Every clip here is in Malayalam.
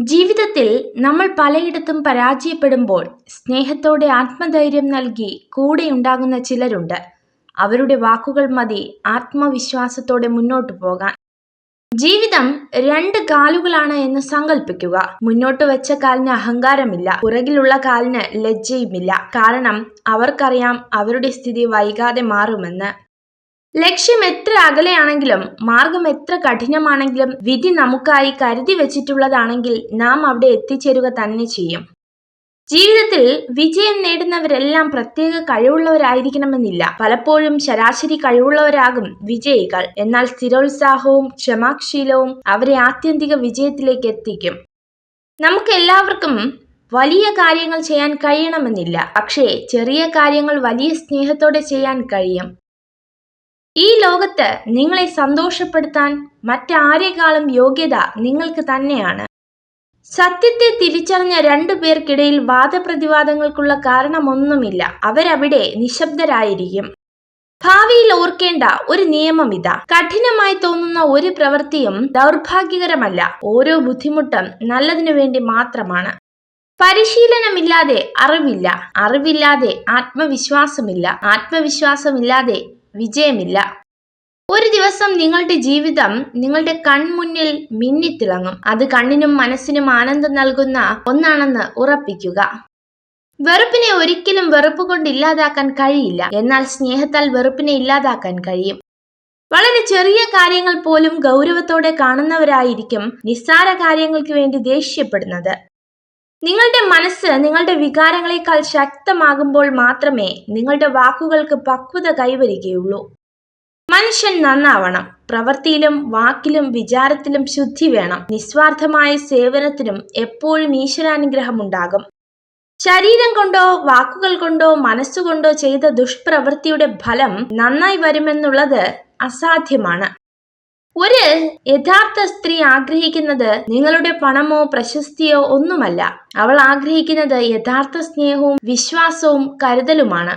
ജീവിതത്തിൽ നമ്മൾ പലയിടത്തും പരാജയപ്പെടുമ്പോൾ സ്നേഹത്തോടെ ആത്മധൈര്യം നൽകി കൂടെയുണ്ടാകുന്ന ചിലരുണ്ട്. അവരുടെ വാക്കുകൾ മതി ആത്മവിശ്വാസത്തോടെ മുന്നോട്ടു പോകാൻ. ജീവിതം 2 കാലുകളാണ് എന്ന് സങ്കല്പിക്കുക. മുന്നോട്ട് വെച്ച കാലിന് അഹങ്കാരമില്ല, പുറകിലുള്ള കാലിന് ലജ്ജയുമില്ല. കാരണം അവർക്കറിയാം അവരുടെ സ്ഥിതി വൈകാതെ മാറുമെന്ന്. ലക്ഷ്യം എത്ര അകലെയാണെങ്കിലും മാർഗം എത്ര കഠിനമാണെങ്കിലും വിധി നമുക്കായി കരുതി വെച്ചിട്ടുള്ളതാണെങ്കിൽ നാം അവിടെ എത്തിച്ചേരുക തന്നെ ചെയ്യും. ജീവിതത്തിൽ വിജയം നേടുന്നവരെല്ലാം പ്രത്യേക കഴിവുള്ളവരായിരിക്കണമെന്നില്ല. പലപ്പോഴും ശരാശരി കഴിവുള്ളവരാകും വിജയികൾ. എന്നാൽ സ്ഥിരോത്സാഹവും ക്ഷമാശീലവും അവരെ ആത്യന്തിക വിജയത്തിലേക്ക് എത്തിക്കും. നമുക്ക് എല്ലാവർക്കും വലിയ കാര്യങ്ങൾ ചെയ്യാൻ കഴിയണമെന്നില്ല, പക്ഷേ ചെറിയ കാര്യങ്ങൾ വലിയ സ്നേഹത്തോടെ ചെയ്യാൻ കഴിയും. ഈ ലോകത്ത് നിങ്ങളെ സന്തോഷപ്പെടുത്താൻ മറ്റാരേക്കാളും യോഗ്യത നിങ്ങൾക്ക് തന്നെയാണ്. സത്യത്തെ തിരിച്ചറിഞ്ഞ 2 പേർക്കിടയിൽ വാദപ്രതിവാദങ്ങൾക്കുള്ള കാരണമൊന്നുമില്ല. അവരവിടെ നിശബ്ദരായിരിക്കും. ഭാവിയിൽ ഓർക്കേണ്ട ഒരു നിയമം ഇതാ: കഠിനമായി തോന്നുന്ന ഒരു പ്രവൃത്തിയും ദൗർഭാഗ്യകരമല്ല. ഓരോ ബുദ്ധിമുട്ടും നല്ലതിനു വേണ്ടി മാത്രമാണ്. പരിശീലനമില്ലാതെ അറിവില്ല, അറിവില്ലാതെ ആത്മവിശ്വാസമില്ല, ആത്മവിശ്വാസമില്ലാതെ വിജയമില്ല. ഒരു ദിവസം നിങ്ങളുടെ ജീവിതം നിങ്ങളുടെ കൺമുന്നിൽ മിന്നിത്തിളങ്ങും. അത് കണ്ണിനും മനസ്സിനും ആനന്ദം നൽകുന്ന ഒന്നാണെന്ന് ഉറപ്പിക്കുക. വെറുപ്പിനെ ഒരിക്കലും വെറുപ്പ് കൊണ്ട് ഇല്ലാതാക്കാൻ കഴിയില്ല. എന്നാൽ സ്നേഹത്താൽ വെറുപ്പിനെ ഇല്ലാതാക്കാൻ കഴിയും. വളരെ ചെറിയ കാര്യങ്ങൾ പോലും ഗൗരവത്തോടെ കാണുന്നവരായിരിക്കും നിസ്സാര കാര്യങ്ങൾക്ക് വേണ്ടി ദേഷ്യപ്പെടുന്നത്. നിങ്ങളുടെ മനസ്സ് നിങ്ങളുടെ വികാരങ്ങളെക്കാൾ ശക്തമാകുമ്പോൾ മാത്രമേ നിങ്ങളുടെ വാക്കുകൾക്ക് പക്വത കൈവരികയുള്ളൂ. മനുഷ്യൻ നന്നാവണം. പ്രവൃത്തിയിലും വാക്കിലും വിചാരത്തിലും ശുദ്ധി വേണം. നിസ്വാർത്ഥമായ സേവനത്തിനും എപ്പോഴും ഈശ്വരാനുഗ്രഹം ഉണ്ടാകും. ശരീരം കൊണ്ടോ വാക്കുകൾ കൊണ്ടോ മനസ്സുകൊണ്ടോ ചെയ്ത ദുഷ്പ്രവൃത്തിയുടെ ഫലം നന്നായി വരുമെന്നുള്ളത് അസാധ്യമാണ്. ഒരു യഥാർത്ഥ സ്ത്രീ ആഗ്രഹിക്കുന്നത് നിങ്ങളുടെ പണമോ പ്രശസ്തിയോ ഒന്നുമല്ല. അവൾ ആഗ്രഹിക്കുന്നത് യഥാർത്ഥ സ്നേഹവും വിശ്വാസവും കരുതലുമാണ്.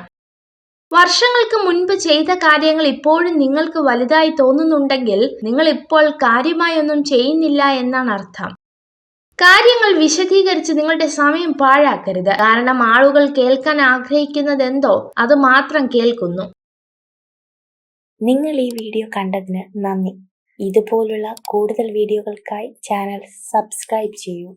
വർഷങ്ങൾക്ക് മുൻപ് ചെയ്ത കാര്യങ്ങൾ ഇപ്പോഴും നിങ്ങൾക്ക് വലുതായി തോന്നുന്നുണ്ടെങ്കിൽ നിങ്ങൾ ഇപ്പോൾ കാര്യമായി ഒന്നും ചെയ്യുന്നില്ല എന്നാണ് അർത്ഥം. കാര്യങ്ങൾ വിശദീകരിച്ച് നിങ്ങളുടെ സമയം പാഴാക്കരുത്. കാരണം ആളുകൾ കേൾക്കാൻ ആഗ്രഹിക്കുന്നത് എന്തോ അത് മാത്രം കേൾക്കുന്നു. നിങ്ങൾ ഈ വീഡിയോ കണ്ടതിന് നന്ദി. ഇതുപോലുള്ള കൂടുതൽ വീഡിയോകൾക്കായി ചാനൽ സബ്സ്ക്രൈബ് ചെയ്യൂ.